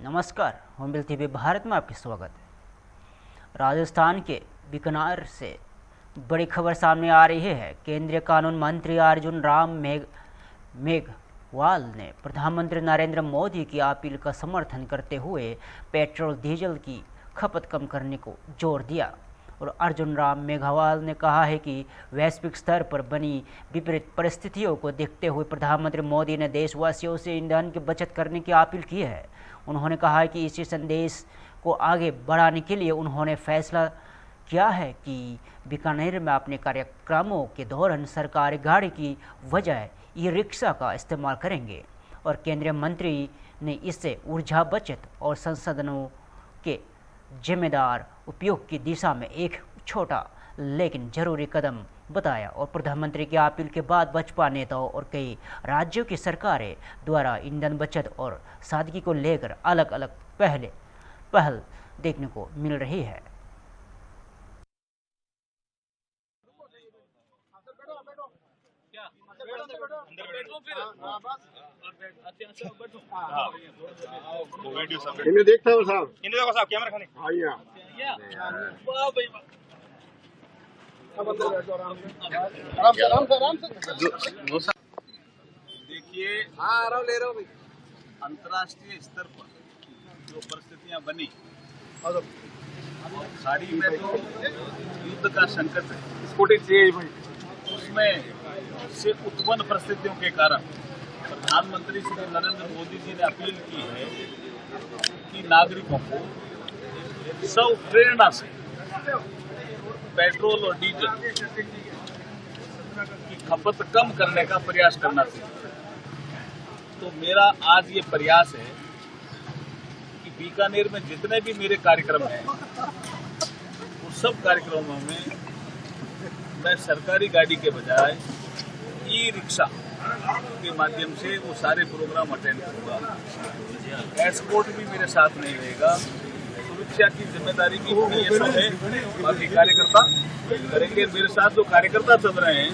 नमस्कार, होमबिल टीवी भारत में आपके स्वागत है। राजस्थान के बीकानेर से बड़ी खबर सामने आ रही है। केंद्रीय कानून मंत्री अर्जुन राम मेघवाल ने प्रधानमंत्री नरेंद्र मोदी की अपील का समर्थन करते हुए पेट्रोल डीजल की खपत कम करने को जोर दिया। और अर्जुन राम मेघवाल ने कहा है कि वैश्विक स्तर पर बनी विपरीत परिस्थितियों को देखते हुए प्रधानमंत्री मोदी ने देशवासियों से ईंधन की बचत करने की अपील की है। उन्होंने कहा है कि इसी संदेश को आगे बढ़ाने के लिए उन्होंने फैसला किया है कि बीकानेर में अपने कार्यक्रमों के दौरान सरकारी गाड़ी की बजाय ई रिक्शा का इस्तेमाल करेंगे। और केंद्रीय मंत्री ने इससे ऊर्जा बचत और संसाधनों के जिम्मेदार उपयोग की दिशा में एक छोटा लेकिन जरूरी कदम बताया। और प्रधानमंत्री की अपील के बाद भाजपा नेताओं और कई राज्यों की सरकारें द्वारा ईंधन बचत और सादगी को लेकर अलग अलग पहल देखने को मिल रही है। इन्हें देखता हो साहब, इन्हें देखो साहब, कैमरा खाने आराम से। देखिए, अंतर्राष्ट्रीय स्तर पर जो परिस्थितियां बनी, खाड़ी में तो युद्ध का संकट है, उसमें से उत्पन्न परिस्थितियों के कारण प्रधानमंत्री श्री नरेंद्र मोदी जी ने अपील की है कि नागरिकों को सब प्रेरणा से पेट्रोल और डीजल की खपत कम करने का प्रयास करना चाहिए। तो मेरा आज ये प्रयास है कि बीकानेर में जितने भी मेरे कार्यक्रम हैं, उन सब कार्यक्रमों में मैं सरकारी गाड़ी के बजाय ई रिक्शा के माध्यम से वो सारे प्रोग्राम अटेंड करूंगा। एस्कॉर्ट भी मेरे साथ नहीं रहेगा। सुरक्षा की जिम्मेदारी भी ये है, बाकी कार्यकर्ता करेंगे। मेरे साथ जो कार्यकर्ता चल रहे हैं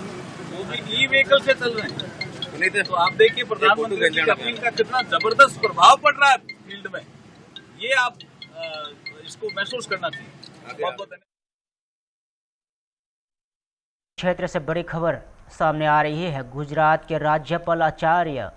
वो भी ई व्हीकल से चल रहे हैं। तो आप देखिए प्रधानमंत्री की अपील का कितना जबरदस्त प्रभाव पड़ रहा है फील्ड में, ये आप इसको महसूस करना चाहिए। क्षेत्र से बड़ी खबर सामने आ रही है। गुजरात के राज्यपाल आचार्य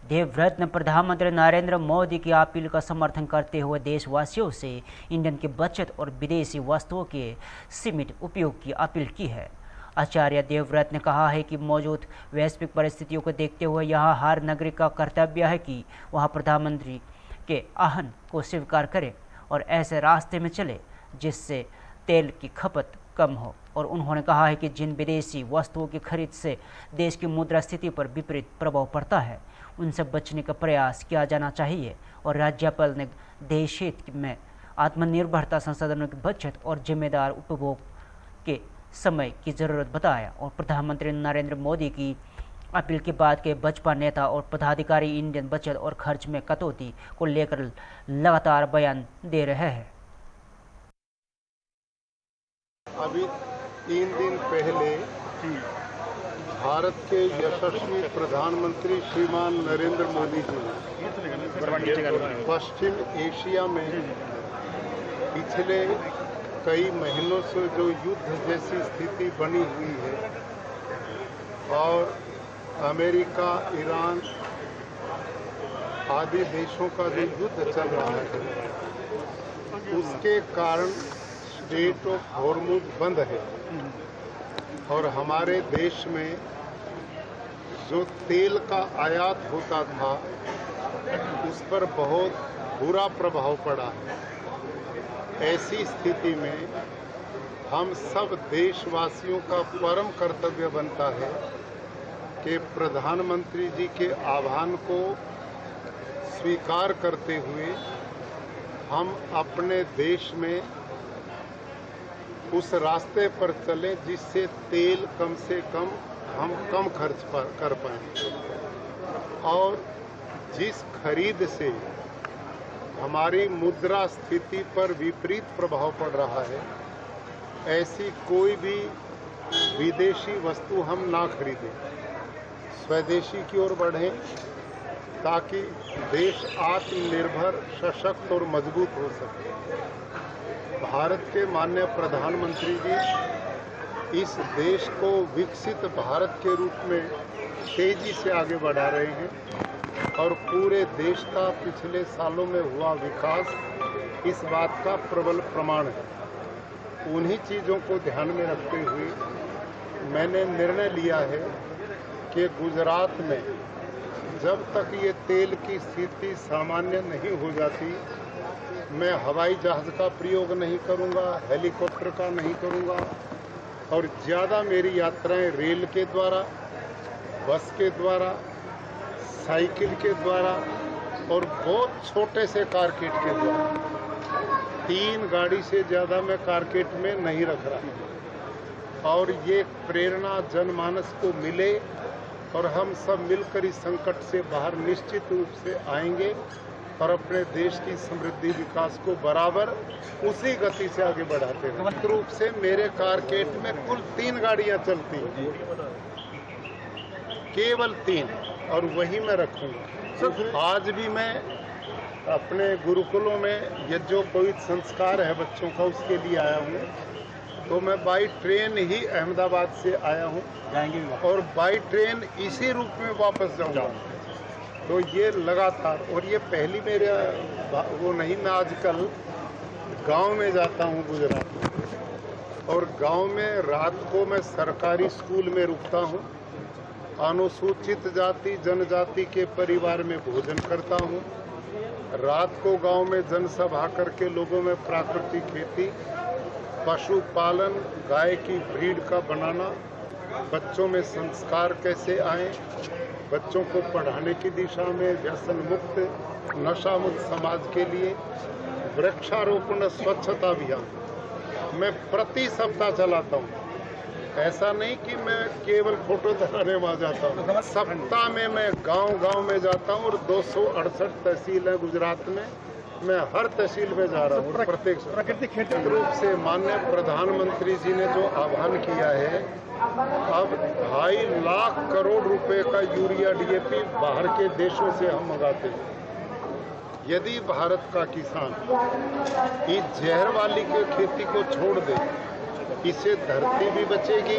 देवव्रत ने प्रधानमंत्री नरेंद्र मोदी की अपील का समर्थन करते हुए देशवासियों से ईंधन की बचत और विदेशी वस्तुओं के सीमित उपयोग की अपील की है। आचार्य देवव्रत ने कहा है कि मौजूद वैश्विक परिस्थितियों को देखते हुए यहाँ हर नागरिक का कर्तव्य है कि वह प्रधानमंत्री के आह्वान को स्वीकार करे और ऐसे रास्ते में चले जिससे तेल की खपत कम हो। और उन्होंने कहा है कि जिन विदेशी वस्तुओं की खरीद से देश की मुद्रा स्थिति पर विपरीत प्रभाव पड़ता है, उनसे बचने का प्रयास किया जाना चाहिए। और राज्यपाल ने देश हित में आत्मनिर्भरता, संसाधनों की बचत और जिम्मेदार उपभोग के समय की जरूरत बताया। और प्रधानमंत्री नरेंद्र मोदी की अपील के बाद के भाजपा नेता और पदाधिकारी ईंधन बचत और खर्च में कटौती को लेकर लगातार बयान दे रहे हैं। अभी 3 दिन पहले भारत के यशस्वी प्रधानमंत्री श्रीमान नरेंद्र मोदी जी पश्चिम एशिया में पिछले कई महीनों से जो युद्ध जैसी स्थिति बनी हुई है और अमेरिका, ईरान आदि देशों का जो युद्ध चल रहा है, उसके कारण स्ट्रेट ऑफ हॉर्मुज बंद है और हमारे देश में जो तेल का आयात होता था उस पर बहुत बुरा प्रभाव पड़ा है। ऐसी स्थिति में हम सब देशवासियों का परम कर्तव्य बनता है कि प्रधानमंत्री जी के आह्वान को स्वीकार करते हुए हम अपने देश में उस रास्ते पर चलें जिससे तेल कम से कम हम कम खर्च कर पाएं और जिस खरीद से हमारी मुद्रा स्थिति पर विपरीत प्रभाव पड़ रहा है, ऐसी कोई भी विदेशी वस्तु हम ना खरीदें, स्वदेशी की ओर बढ़ें ताकि देश आत्मनिर्भर, सशक्त और मजबूत हो सके। भारत के माननीय प्रधानमंत्री जी इस देश को विकसित भारत के रूप में तेजी से आगे बढ़ा रहे हैं और पूरे देश का पिछले सालों में हुआ विकास इस बात का प्रबल प्रमाण है। उन्हीं चीज़ों को ध्यान में रखते हुए मैंने निर्णय लिया है कि गुजरात में जब तक ये तेल की स्थिति सामान्य नहीं हो जाती, मैं हवाई जहाज़ का प्रयोग नहीं करूंगा, हेलीकॉप्टर का नहीं करूंगा और ज़्यादा मेरी यात्राएं रेल के द्वारा, बस के द्वारा, साइकिल के द्वारा और बहुत छोटे से कारकेट के द्वारा। 3 गाड़ी से ज़्यादा मैं कारकेट में नहीं रख रहा और ये प्रेरणा जनमानस को मिले और हम सब मिलकर इस संकट से बाहर निश्चित रूप से आएंगे और अपने देश की समृद्धि विकास को बराबर उसी गति से आगे बढ़ाते हैं। मुख्य रूप से मेरे कारकेट में कुल 3 गाड़ियां चलती हैं, केवल 3, और वही मैं रखूंगा। आज भी मैं अपने गुरुकुलों में यज्ञोपवीत संस्कार है बच्चों का, उसके लिए आया हूँ, तो मैं बाई ट्रेन ही अहमदाबाद से आया हूँ और बाई ट्रेन इसी रूप में वापस जाऊँगा। तो ये लगातार, और ये पहली मेरे वो नहीं, मैं आजकल गांव में जाता हूँ गुजरात में, और गांव में रात को मैं सरकारी स्कूल में रुकता हूँ, अनुसूचित जाति जनजाति के परिवार में भोजन करता हूँ, रात को गांव में जनसभा करके लोगों में प्राकृतिक खेती, पशुपालन, गाय की ब्रीड का बनाना, बच्चों में संस्कार कैसे आए, बच्चों को पढ़ाने की दिशा में व्यसन मुक्त, नशा मुक्त समाज के लिए वृक्षारोपण, स्वच्छता अभियान मैं प्रति सप्ताह चलाता हूँ। ऐसा नहीं कि मैं केवल फोटो दिखाने वहाँ जाता हूँ। सप्ताह में मैं गांव-गांव में जाता हूँ और 268 तहसील है गुजरात में, मैं हर तहसील में जा रहा हूँ। प्रत्येक प्राकृतिक खेती रूप से माननीय प्रधानमंत्री जी ने जो आह्वान किया है, अब 2.5 लाख करोड़ रुपए का यूरिया डीएपी बाहर के देशों से हम मंगाते हैं। यदि भारत का किसान इस जहर वाली के खेती को छोड़ दे, इससे धरती भी बचेगी,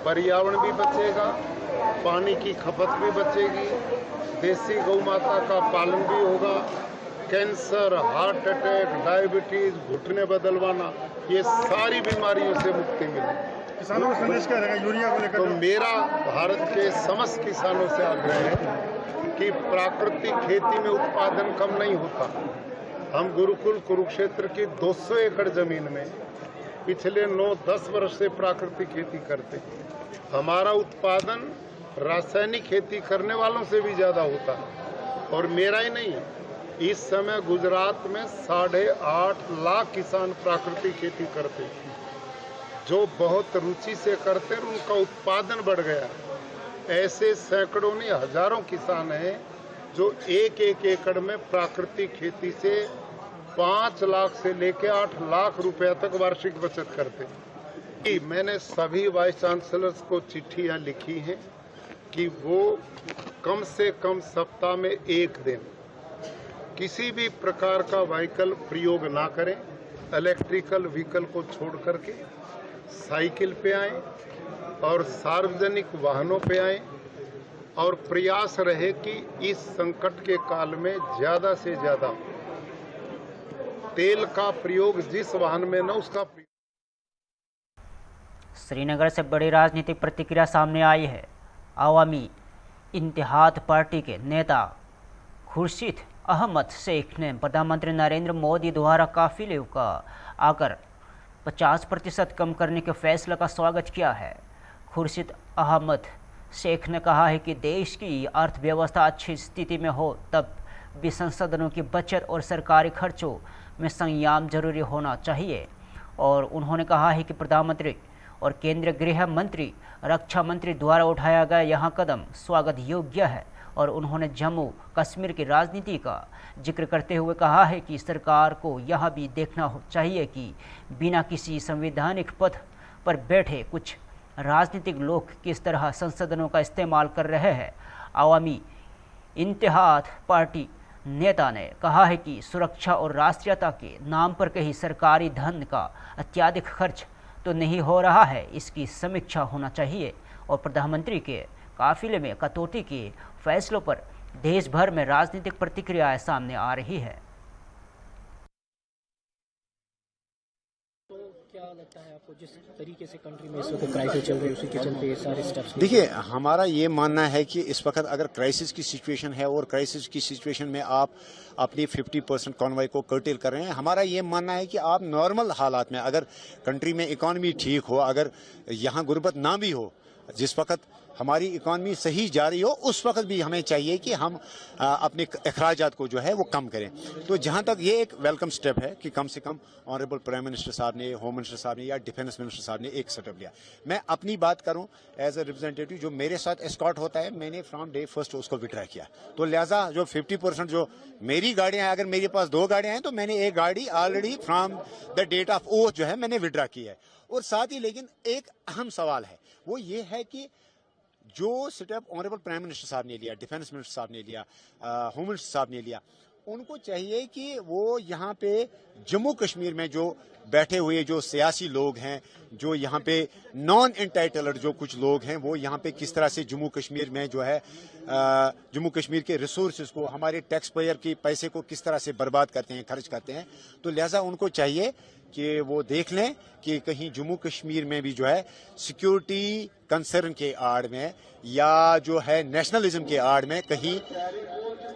पर्यावरण भी बचेगा, पानी की खपत भी बचेगी, देसी गौ माता का पालन भी होगा, कैंसर, हार्ट अटैक, डायबिटीज, घुटने बदलवाना, ये सारी बीमारियों से मुक्ति मिलेगी। किसानों को संदेश क्या रहेगा यूरिया को लेकर? तो मेरा भारत के समस्त किसानों से आग्रह है कि प्राकृतिक खेती में उत्पादन कम नहीं होता। हम गुरुकुल कुरुक्षेत्र की 200 एकड़ जमीन में पिछले 9-10 वर्ष से प्राकृतिक खेती करते हैं। हमारा उत्पादन रासायनिक खेती करने वालों से भी ज़्यादा होता है। और मेरा ही नहीं, इस समय गुजरात में 8.5 लाख किसान प्राकृतिक खेती करते हैं, जो बहुत रुचि से करते हैं, उनका उत्पादन बढ़ गया। ऐसे सैकड़ों नहीं हजारों किसान हैं जो 1-1 एकड़ में प्राकृतिक खेती से 5 लाख से लेकर 8 लाख रुपया तक वार्षिक बचत करते हैं। मैंने सभी वाइस चांसलर्स को चिट्ठियां लिखी हैं कि वो कम से कम सप्ताह में 1 दिन किसी भी प्रकार का व्हीकल प्रयोग ना करें, इलेक्ट्रिकल व्हीकल को छोड़ करके साइकिल पे आएं और सार्वजनिक वाहनों पे आएं, और प्रयास रहे कि इस संकट के काल में ज़्यादा से ज़्यादा तेल का प्रयोग जिस वाहन में न उसका। श्रीनगर से बड़ी राजनीतिक प्रतिक्रिया सामने आई है। अवामी इत्तेहाद पार्टी के नेता खुर्शीद अहमद शेख ने प्रधानमंत्री नरेंद्र मोदी द्वारा काफिले का आकर 50% कम करने के फैसले का स्वागत किया है। खुर्शीद अहमद शेख ने कहा है कि देश की अर्थव्यवस्था अच्छी स्थिति में हो तब भी संसाधनों की बचत और सरकारी खर्चों में संयम जरूरी होना चाहिए। और उन्होंने कहा है कि प्रधानमंत्री और केंद्रीय गृह मंत्री, रक्षा मंत्री द्वारा उठाया गया यह कदम स्वागत योग्य है। और उन्होंने जम्मू कश्मीर की राजनीति का जिक्र करते हुए कहा है कि सरकार को यह भी देखना चाहिए कि बिना किसी संवैधानिक पद पर बैठे कुछ राजनीतिक लोग किस तरह संसाधनों का इस्तेमाल कर रहे हैं। अवामी इत्तेहाद पार्टी नेता ने कहा है कि सुरक्षा और राष्ट्रीयता के नाम पर कहीं सरकारी धन का अत्यधिक खर्च तो नहीं हो रहा है, इसकी समीक्षा होना चाहिए और प्रधानमंत्री के काफिले में कटौती के फैसलों पर देश भर में राजनीतिक प्रतिक्रियाएं सामने आ रही है। क्या लगता है आपको, जिस तरीके से कंट्री में इस वक्त क्राइसिस चल रही है उसी के चलते ये सारे स्टेप्स? देखिए, हमारा ये मानना है कि इस वक्त अगर क्राइसिस की सिचुएशन है और क्राइसिस की सिचुएशन में आप अपनी 50% कॉन्वॉय को कर्टेल कर रहे हैं, हमारा ये मानना है कि आप नॉर्मल हालात में अगर कंट्री में इकॉनमी ठीक हो, अगर यहाँ गुर्बत ना भी हो, जिस वक्त हमारी इकॉनमी सही जा रही हो उस वक्त भी हमें चाहिए कि हम अपने अखराजात को जो है वो कम करें। तो जहाँ तक ये एक वेलकम स्टेप है कि कम से कम ऑनरेबल प्राइम मिनिस्टर साहब ने, होम मिनिस्टर साहब ने या डिफेंस मिनिस्टर साहब ने एक स्टेप लिया। मैं अपनी बात करूं एज ए रिप्रेजेंटेटिव, जो मेरे साथ एस्कॉर्ट होता है, मैंने फ्रॉम डे फर्स्ट उसको विड्रा किया। तो लिहाजा जो 50% जो मेरी गाड़ियां हैं, अगर मेरे पास 2 गाड़ियां हैं तो मैंने एक गाड़ी already from the date of oath जो है मैंने विड्रा की है। और साथ ही लेकिन एक अहम सवाल है, वो ये है कि जो स्टेप ऑनरेबल प्राइम मिनिस्टर साहब ने लिया, डिफेंस मिनिस्टर साहब ने लिया, होम मिनिस्टर साहब ने लिया, उनको चाहिए कि वो यहाँ पे जम्मू कश्मीर में जो बैठे हुए जो सियासी लोग हैं, जो यहाँ पे नॉन एंटाइटल्ड जो कुछ लोग हैं, वो यहाँ पे किस तरह से जम्मू कश्मीर में जो है जम्मू कश्मीर के रिसोर्सेज को, हमारे टैक्स पेयर के पैसे को किस तरह से बर्बाद करते हैं, खर्च करते हैं। तो लिहाजा उनको चाहिए कि वो देख लें कि कहीं जम्मू कश्मीर में भी जो है सिक्योरिटी कंसर्न के आड़ में या जो है नेशनलिज्म के आड़ में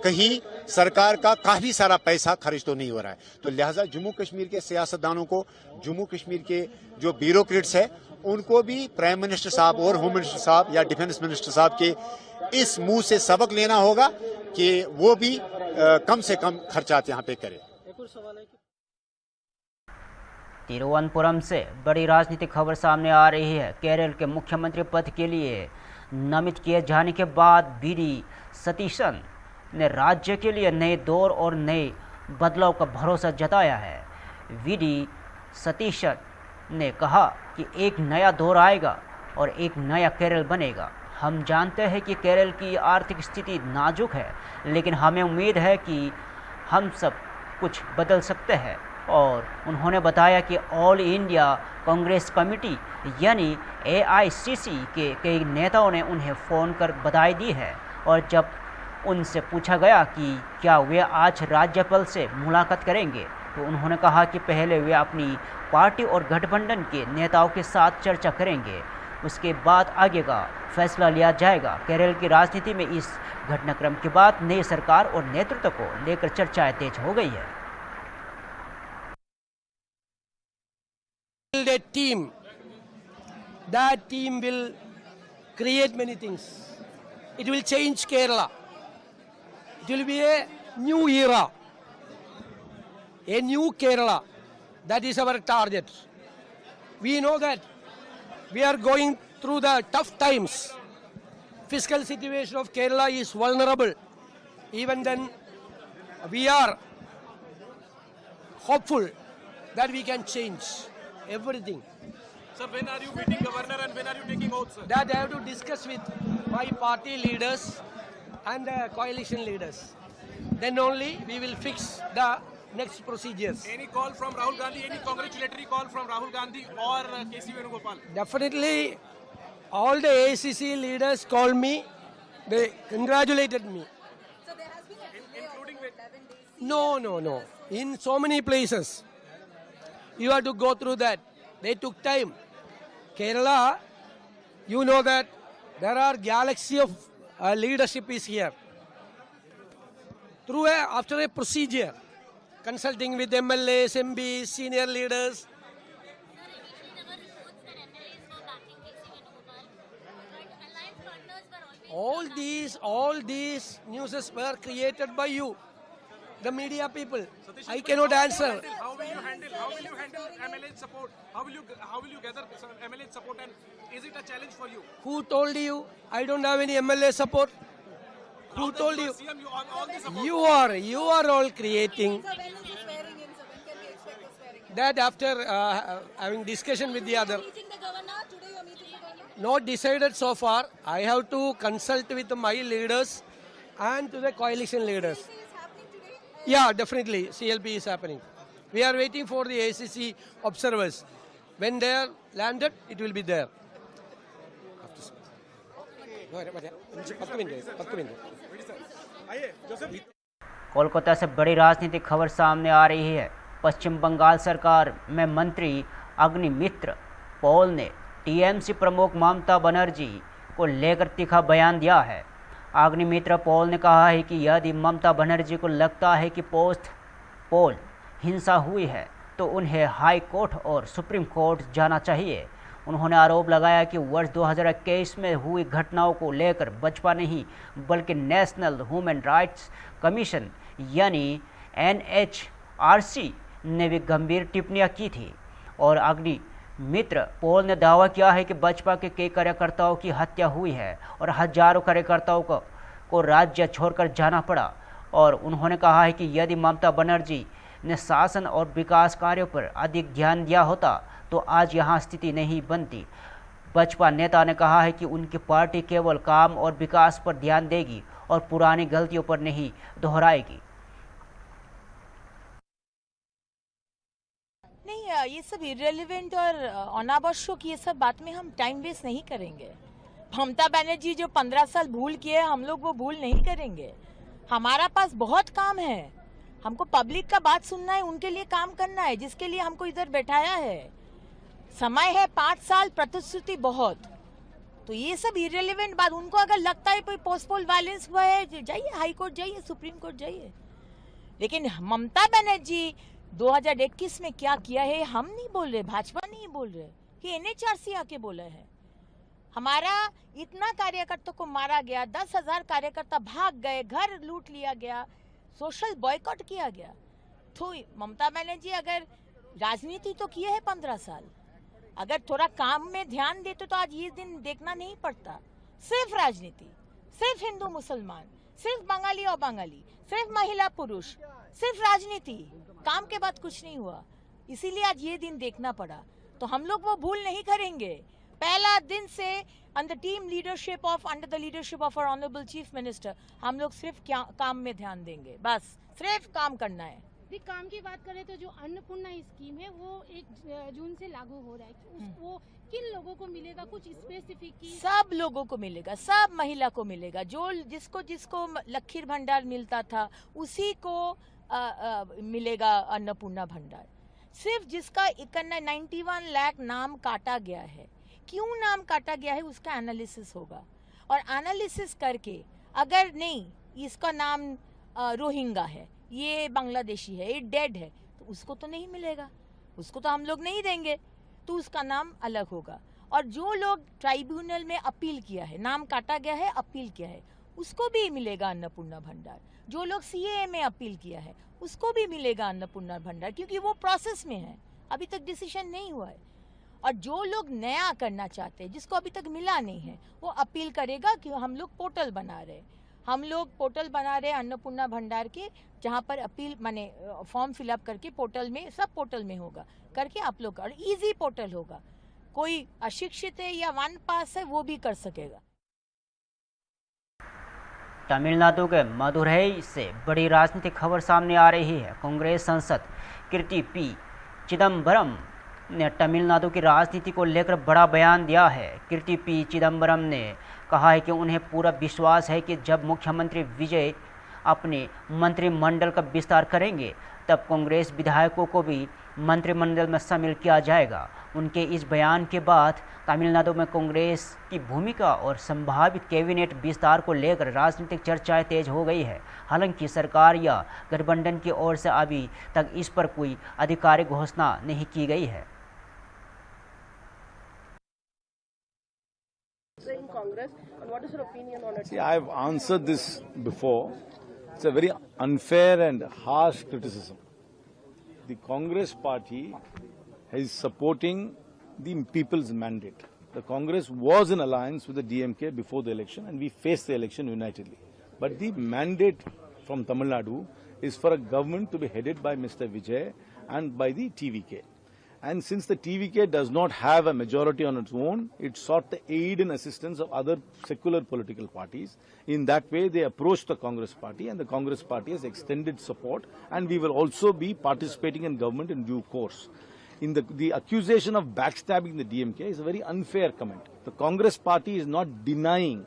कहीं सरकार का काफी सारा पैसा खर्च तो नहीं हो रहा है। तो लिहाजा जम्मू कश्मीर के सियासतदानों को, जम्मू कश्मीर के जो ब्यूरोक्रेट्स है, उनको भी प्राइम मिनिस्टर साहब और होम मिनिस्टर साहब या डिफेंस मिनिस्टर साहब के इस मुंह से सबक लेना होगा कि वो भी कम से कम खर्चात यहाँ पे करें। एक और सवाल है कि तिरुवनंतपुरम से बड़ी राजनीतिक खबर सामने आ रही है। केरल के मुख्यमंत्री पद के लिए नामित किए जाने के बाद वी.डी. सतीशन ने राज्य के लिए नए दौर और नए बदलाव का भरोसा जताया है। वी.डी. सतीशन ने कहा कि एक नया दौर आएगा और एक नया केरल बनेगा। हम जानते हैं कि केरल की आर्थिक स्थिति नाजुक है, लेकिन हमें उम्मीद है कि हम सब कुछ बदल सकते हैं। और उन्होंने बताया कि ऑल इंडिया कांग्रेस कमेटी यानी AICC के कई नेताओं ने उन्हें फ़ोन कर बधाई दी है। और जब उनसे पूछा गया कि क्या वे आज राज्यपाल से मुलाकात करेंगे, तो उन्होंने कहा कि पहले वे अपनी पार्टी और गठबंधन के नेताओं के साथ चर्चा करेंगे, उसके बाद आगे का फैसला लिया जाएगा। केरल की राजनीति में इस घटनाक्रम के बाद नई सरकार और नेतृत्व को लेकर चर्चाएं तेज हो गई है। A team. That team will create many things. It will change Kerala. It will be a new era, a new Kerala. That is our target. We know that we are going through the tough times. Fiscal situation of Kerala is vulnerable. Even then, we are hopeful that we can change everything. Sir, when are you meeting governor and when are you taking oath, sir? That I have to discuss with my party leaders and the coalition leaders. Then only we will fix the next procedures. Any call from Rahul Gandhi, any congratulatory call from Rahul Gandhi or KC Venugopal? Definitely, all the ACC leaders called me. They congratulated me. So there has been a delay including of with 11 days. No. In so many places, you have to go through that. They took time. Kerala, you know that there are galaxy of leadership is here. After a procedure, consulting with MLAs, MPs, senior leaders. All these newses were created by you, the media people. I cannot answer. How will you handle MLA support? How will you gather MLA support, and is it a challenge for you? Who told you I don't have any MLA support? Who told you? CM, you on all this support. You are all creating So when is the swearing in? So when can we expect the swearing in? that after having discussion with the other. Meeting the governor? Today you are meeting the governor? Not decided so far. I have to consult with my leaders and to the coalition leaders. CLP is happening today. Yeah, definitely, CLP is happening. We are waiting for the ACC observers. When they are landed, it will be there. 10 minutes. Kolkata से बड़ी राजनीतिक खबर सामने आ रही है। पश्चिम बंगाल सरकार में मंत्री अग्निमित्र पॉल ने टीएमसी प्रमुख ममता बनर्जी को लेकर तीखा बयान दिया है। अग्निमित्र पॉल ने कहा है कि यदि ममता बनर्जी को लगता है कि पोस्ट पोल हिंसा हुई है तो उन्हें हाई कोर्ट और सुप्रीम कोर्ट जाना चाहिए। उन्होंने आरोप लगाया कि वर्ष 2021 में हुई घटनाओं को लेकर भाजपा नहीं बल्कि नेशनल ह्यूमन राइट्स कमीशन यानी NHRC ने भी गंभीर टिप्पणियां की थी। और अग्निमित्र पॉल ने दावा किया है कि भाजपा के कई कार्यकर्ताओं की हत्या हुई है और हजारों कार्यकर्ताओं को राज्य छोड़कर जाना पड़ा। और उन्होंने कहा है कि यदि ममता बनर्जी ने शासन और विकास कार्यों पर अधिक ध्यान दिया होता तो आज यहाँ स्थिति नहीं बनती। भाजपा नेता ने कहा है कि उनकी पार्टी केवल काम और विकास पर ध्यान देगी और पुरानी गलतियों पर नहीं दोहराएगी। नहीं, ये सब इररिलेवेंट और अनावश्यक ये सब बात में हम टाइम वेस्ट नहीं करेंगे। ममता बनर्जी जो 15 साल भूल किए हम लोग वो भूल नहीं करेंगे। हमारा पास बहुत काम है, हमको पब्लिक का बात सुनना है, उनके लिए काम करना है, जिसके लिए हमको इधर बैठाया है। समय है 5 साल, प्रतिश्रुति बहुत। तो ये सब इररिलेवेंट बात, उनको अगर लगता है कोई पोस्टपोल वायलेंस हुआ है जाइए हाई कोर्ट जाइए, सुप्रीम कोर्ट जाइए। लेकिन ममता बनर्जी 2021 में क्या किया है हम नहीं बोल रहे, भाजपा नहीं बोल रहे, कि NHRC आके बोला है। हमारा इतना कार्यकर्ता को मारा गया, 10,000 कार्यकर्ता भाग गए, घर लूट लिया गया, सोशल बॉयकॉट किया गया। तो ममता बनर्जी अगर राजनीति तो किए है 15 साल, अगर थोड़ा काम में ध्यान देते तो आज ये दिन देखना नहीं पड़ता। सिर्फ राजनीति, सिर्फ हिंदू मुसलमान, सिर्फ बंगाली और बंगाली, सिर्फ महिला पुरुष, सिर्फ राजनीति, काम के बाद कुछ नहीं हुआ। इसीलिए आज ये दिन देखना पड़ा। तो हम लोग वो भूल नहीं करेंगे। पहला दिन से under the leadership of our honourable chief minister हम लोग सिर्फ काम में ध्यान देंगे, बस सिर्फ काम करना है। काम की बात करें तो जो अन्नपूर्णा स्कीम है वो 1 जून से लागू हो रहा है, वो किन लोगों को मिलेगा, कुछ स्पेसिफिक? सब लोगों को मिलेगा, सब महिला को मिलेगा। जो जिसको लखीर भंडार मिलता था उसी को मिलेगा अन्नपूर्णा भंडार। सिर्फ जिसका 91 लाख नाम काटा गया है, क्यों नाम काटा गया है उसका एनालिसिस होगा। और एनालिसिस करके अगर नहीं इसका नाम रोहिंगा है, ये बांग्लादेशी है, ये डेड है, तो उसको तो नहीं मिलेगा, उसको तो हम लोग नहीं देंगे, तो उसका नाम अलग होगा। और जो लोग ट्राइब्यूनल में अपील किया है, नाम काटा गया है, अपील किया है, उसको भी मिलेगा अन्नपूर्णा भंडार। जो लोग CAA में अपील किया है उसको भी मिलेगा अन्नपूर्णा भंडार, क्योंकि वो प्रोसेस में है, अभी तक डिसीजन नहीं हुआ है। और जो लोग नया करना चाहते हैं, जिसको अभी तक मिला नहीं है, वो अपील करेगा। कि हम लोग पोर्टल बना रहे हैं, अन्नपूर्णा भंडार के, जहाँ पर अपील माने फॉर्म फिलअप करके पोर्टल में, सब पोर्टल में होगा करके आप लोग, और इजी पोर्टल होगा, कोई अशिक्षित है या 1 पास है वो भी कर सकेगा। तमिलनाडु के मदुरई से बड़ी राजनीतिक खबर सामने आ रही है। कांग्रेस सांसद कीर्ति P चिदम्बरम ने तमिलनाडु की राजनीति को लेकर बड़ा बयान दिया है। कीर्ति P चिदम्बरम ने कहा है कि उन्हें पूरा विश्वास है कि जब मुख्यमंत्री विजय अपने मंत्रिमंडल का विस्तार करेंगे तब कांग्रेस विधायकों को भी मंत्रिमंडल में शामिल किया जाएगा। उनके इस बयान के बाद तमिलनाडु में कांग्रेस की भूमिका और संभावित कैबिनेट विस्तार को लेकर राजनीतिक चर्चाएं तेज हो गई है। हालांकि सरकार या गठबंधन की ओर से अभी तक इस पर कोई आधिकारिक घोषणा नहीं की गई है। See, I've answered this before. It's a very unfair and harsh criticism. The Congress party is supporting the people's mandate. The Congress was in alliance with the DMK before the election and we faced the election unitedly. But the mandate from Tamil Nadu is for a government to be headed by Mr. Vijay and by the TVK. And since the TVK does not have a majority on its own, it sought the aid and assistance of other secular political parties. In that way, they approached the Congress party, and the Congress party has extended support, and we will also be participating in government in due course. In the accusation of backstabbing the DMK is a very unfair comment. The Congress party is not denying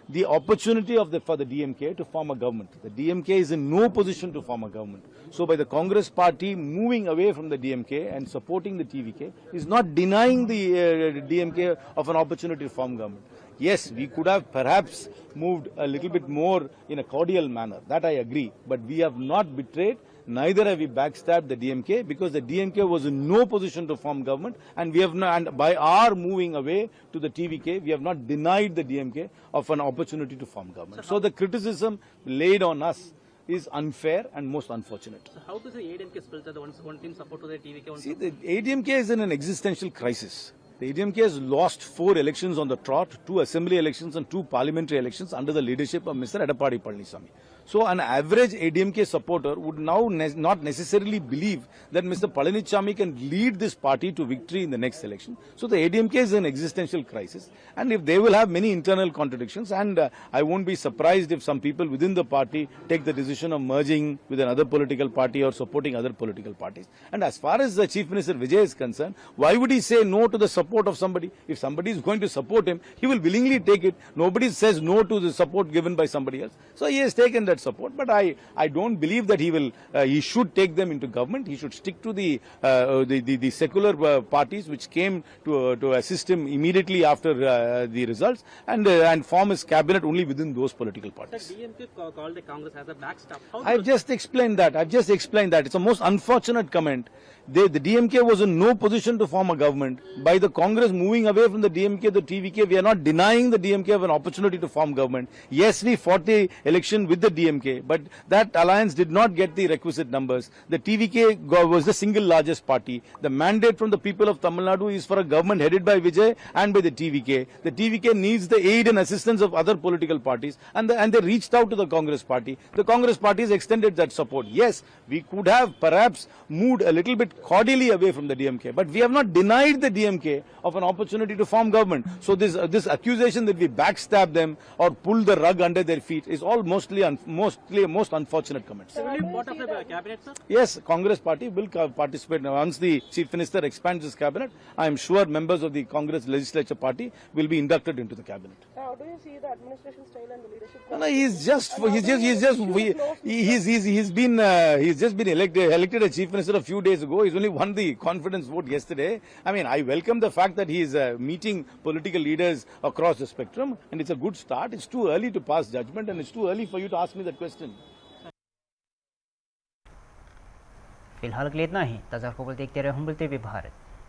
the opportunity for the DMK to form a government. The DMK is in no position to form a government. So by the Congress party moving away from the DMK and supporting the TVK is not denying the DMK of an opportunity to form government. Yes, we could have perhaps moved a little bit more in a cordial manner. That I agree. But we have not betrayed. Neither have we backstabbed the DMK, because the DMK was in no position to form government, and we have not, and by our moving away to the TVK, we have not denied the DMK of an opportunity to form government. So the criticism laid on us is unfair and most unfortunate. So how does the ADMK split the one team support to the TVK? See, the ADMK is in an existential crisis. The ADMK has lost 4 elections on the trot, 2 assembly elections and 2 parliamentary elections under the leadership of Mr. Edappadi Palaniswamy. So an average ADMK supporter would now not necessarily believe that Mr. Palaniswamy can lead this party to victory in the next election. So the ADMK is in an existential crisis, and if they will have many internal contradictions, and I won't be surprised if some people within the party take the decision of merging with another political party or supporting other political parties. And as far as the Chief Minister Vijay is concerned, why would he say no to the support of somebody? If somebody is going to support him, he will willingly take it. Nobody says no to the support given by somebody else. So he has taken that support, but I don't believe that he should take them into government. He should stick to the secular parties which came to assist him immediately after the results, and form his cabinet only within those political parties. The DMK called the Congress as a backstop. I've just explained that. It's a most unfortunate comment. The DMK was in no position to form a government. By the Congress moving away from the DMK, the TVK, we are not denying the DMK of an opportunity to form government. Yes, we fought the election with the DMK, but that alliance did not get the requisite numbers. The TVK was the single largest party. The mandate from the people of Tamil Nadu is for a government headed by Vijay and by the TVK. The TVK needs the aid and assistance of other political parties, and they reached out to the Congress party. The Congress party has extended that support. Yes, we could have perhaps moved a little bit cordially away from the DMK, but we have not denied the DMK of an opportunity to form government. So this accusation that we backstab them or pull the rug under their feet is all mostly most unfortunate comments. Will you part of the cabinet, sir? Yes, Congress party will participate. Once the Chief Minister expands his cabinet, I am sure members of the Congress legislature party will be inducted into the cabinet. How do you see the administration style and the leadership? No, he's just been elected a Chief Minister a few days ago. He's only won the confidence vote yesterday. I mean, I welcome the fact that he is meeting political leaders across the spectrum, and it's a good start. It's too early to pass judgment, and it's too early for you to ask me that question. फिलहाल के लिए इतना ही। ताज़ा खबर देखते रहे हम बोलते हुए भारत।